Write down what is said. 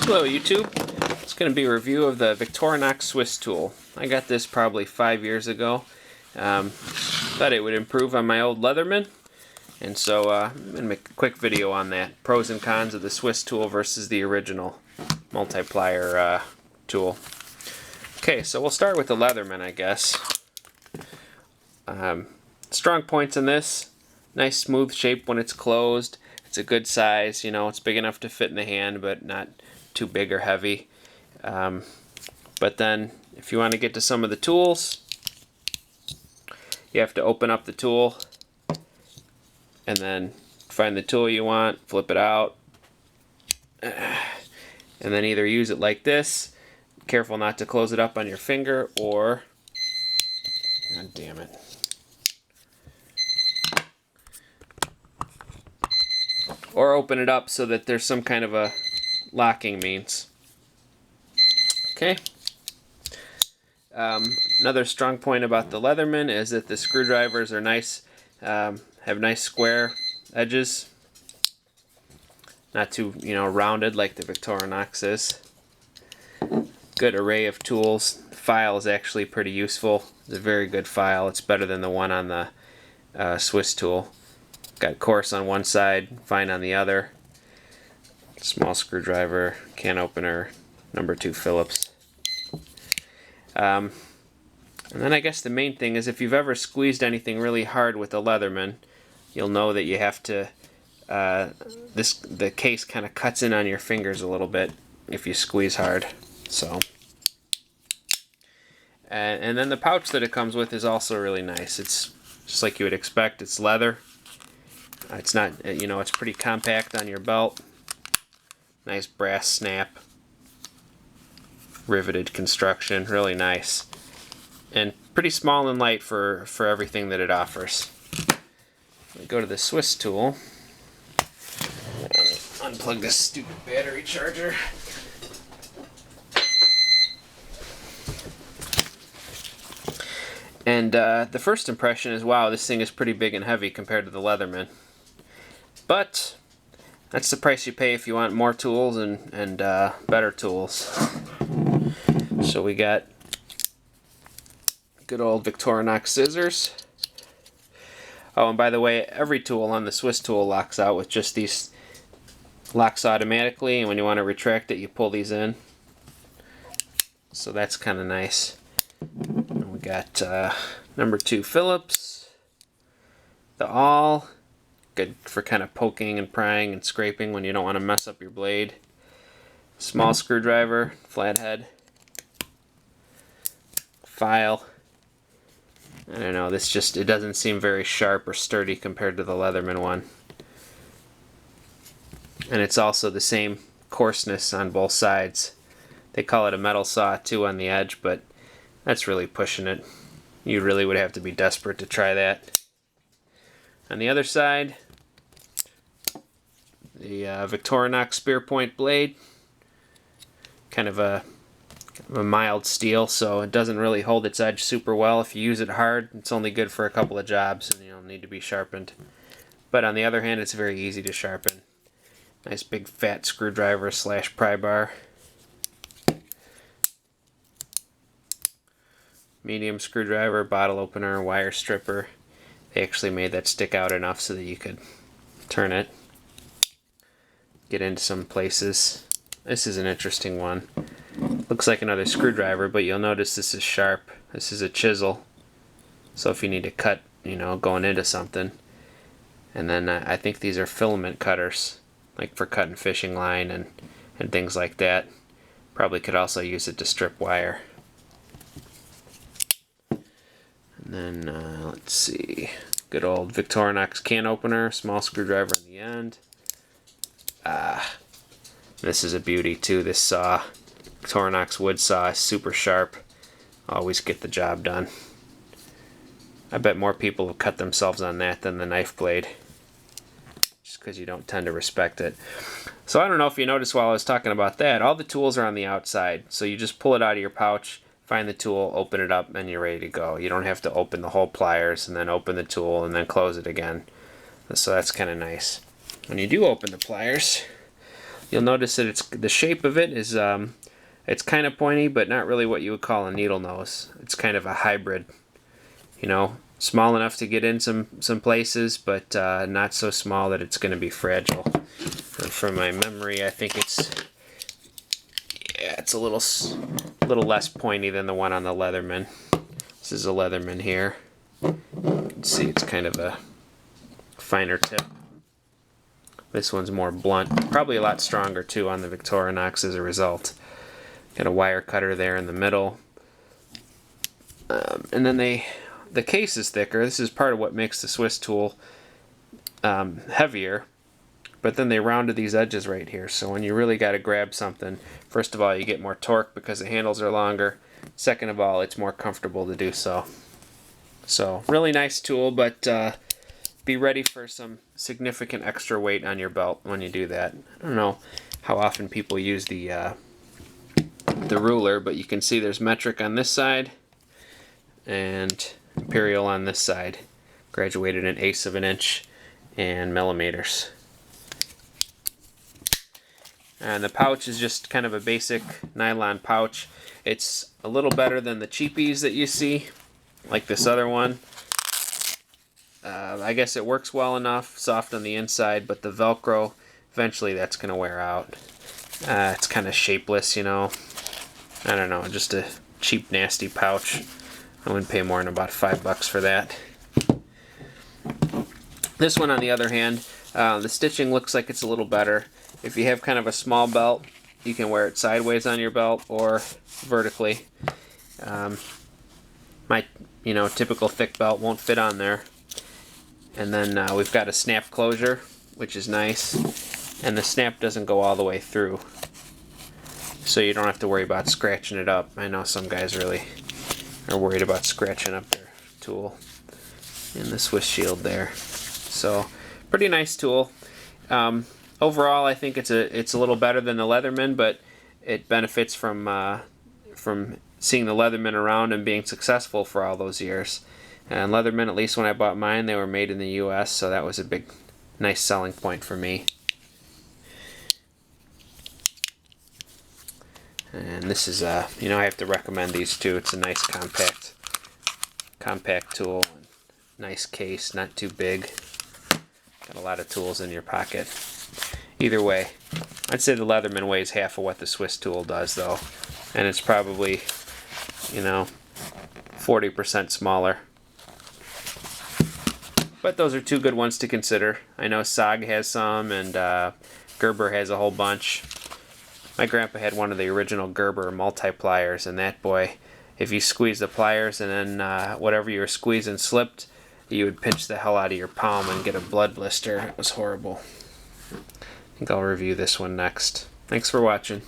Hello YouTube, it's going to be a review of the Victorinox SwissTool. I got this probably 5 years ago. Thought it would improve on my old Leatherman, and so I'm going to make a quick video on that. Pros and cons of the SwissTool versus the original multiplier tool. Okay, so we'll start with the Leatherman, I guess. Strong points in this: nice smooth shape when it's closed. It's a good size, you know, it's big enough to fit in the hand, but not too big or heavy. But then if you want to get to some of the tools, you have to open up the tool and then find the tool you want, flip it out, and then either use it like this, careful not to close it up on your finger, or, god damn it, or open it up so that there's some kind of a locking means. Okay. Another strong point about the Leatherman is that the screwdrivers are nice, have nice square edges, not too, you know, rounded like the Victorinox is. Good array of tools. The file is actually pretty useful. It's a very good file. It's better than the one on the SwissTool. Got coarse on one side, fine on the other. Small screwdriver, can opener, number 2 Phillips. And then I guess the main thing is if you've ever squeezed anything really hard with the Leatherman, you'll know that you have to, the case kind of cuts in on your fingers a little bit if you squeeze hard. So, and then the pouch that it comes with is also really nice. It's just like you would expect. It's leather. It's not, you know, it's pretty compact on your belt. Nice brass snap. Riveted construction, really nice. And pretty small and light for everything that it offers. We go to the SwissTool. Unplug this stupid battery charger. And the first impression is, wow, this thing is pretty big and heavy compared to the Leatherman. But that's the price you pay if you want more tools and better tools. So we got good old Victorinox scissors. Oh, and by the way, every tool on the SwissTool locks out with just these, locks automatically, and when you want to retract it, you pull these in. So that's kind of nice. And we got number 2 Phillips. The awl, good for kind of poking and prying and scraping when you don't want to mess up your blade. Small screwdriver, flathead. File. I don't know, this just, it doesn't seem very sharp or sturdy compared to the Leatherman one. And it's also the same coarseness on both sides. They call it a metal saw too on the edge, but that's really pushing it. You really would have to be desperate to try that. On the other side, the Victorinox spear point blade. Kind of a mild steel, so it doesn't really hold its edge super well. If you use it hard, it's only good for a couple of jobs and you don't need to be sharpened. But on the other hand, it's very easy to sharpen. Nice big fat screwdriver / pry bar. Medium screwdriver, bottle opener, wire stripper. They actually made that stick out enough so that you could turn it. Get into some places. This is an interesting one. Looks like another screwdriver, but you'll notice this is sharp. This is a chisel. So if you need to cut, you know, going into something. And then I think these are filament cutters, like for cutting fishing line and things like that. Probably could also use it to strip wire. And then, let's see, good old Victorinox can opener, small screwdriver in the end. This is a beauty too, this saw. Victorinox wood saw is super sharp. Always get the job done. I bet more people have cut themselves on that than the knife blade, just because you don't tend to respect it. So I don't know if you noticed while I was talking about that, all the tools are on the outside. So you just pull it out of your pouch, find the tool, open it up, and you're ready to go. You don't have to open the whole pliers and then open the tool and then close it again. So that's kind of nice. When you do open the pliers, You'll notice that the shape of it is it's kind of pointy, but not really what you would call a needle nose. It's kind of a hybrid, you know, small enough to get in some places, but not so small that it's going to be fragile. And from my memory, I think it's a little less pointy than the one on the Leatherman. This is a Leatherman here. You can see it's kind of a finer tip. This one's more blunt, probably a lot stronger too on the Victorinox as a result. Got a wire cutter there in the middle. And then the case is thicker. This is part of what makes the SwissTool heavier. But then they rounded these edges right here. So when you really got to grab something, first of all, you get more torque because the handles are longer. Second of all, it's more comfortable to do so. So really nice tool, but be ready for some significant extra weight on your belt when you do that. I don't know how often people use the ruler, but you can see there's metric on this side and imperial on this side, graduated an eighth of an inch and millimeters. And the pouch is just kind of a basic nylon pouch. It's a little better than the cheapies that you see, like this other one. I guess it works well enough, soft on the inside, but the Velcro, eventually that's going to wear out. It's kind of shapeless, you know. I don't know, just a cheap, nasty pouch. I wouldn't pay more than about $5 for that. This one, on the other hand, the stitching looks like it's a little better. If you have kind of a small belt, you can wear it sideways on your belt or vertically. My typical thick belt won't fit on there. And then we've got a snap closure, which is nice. And the snap doesn't go all the way through, so you don't have to worry about scratching it up. I know some guys really are worried about scratching up their tool. And the Swiss shield there. So pretty nice tool. Overall, I think it's a little better than the Leatherman, but it benefits from seeing the Leatherman around and being successful for all those years. And Leatherman, at least when I bought mine, they were made in the U.S., so that was a big, nice selling point for me. And this is, I have to recommend these too. It's a nice compact tool. Nice case, not too big. Got a lot of tools in your pocket. Either way, I'd say the Leatherman weighs half of what the SwissTool does, though. And it's probably, 40% smaller. But those are two good ones to consider. I know SOG has some, and Gerber has a whole bunch. My grandpa had one of the original Gerber multi-pliers, and that boy, if you squeeze the pliers and then whatever you were squeezing slipped, you would pinch the hell out of your palm and get a blood blister. It was horrible. I think I'll review this one next. Thanks for watching.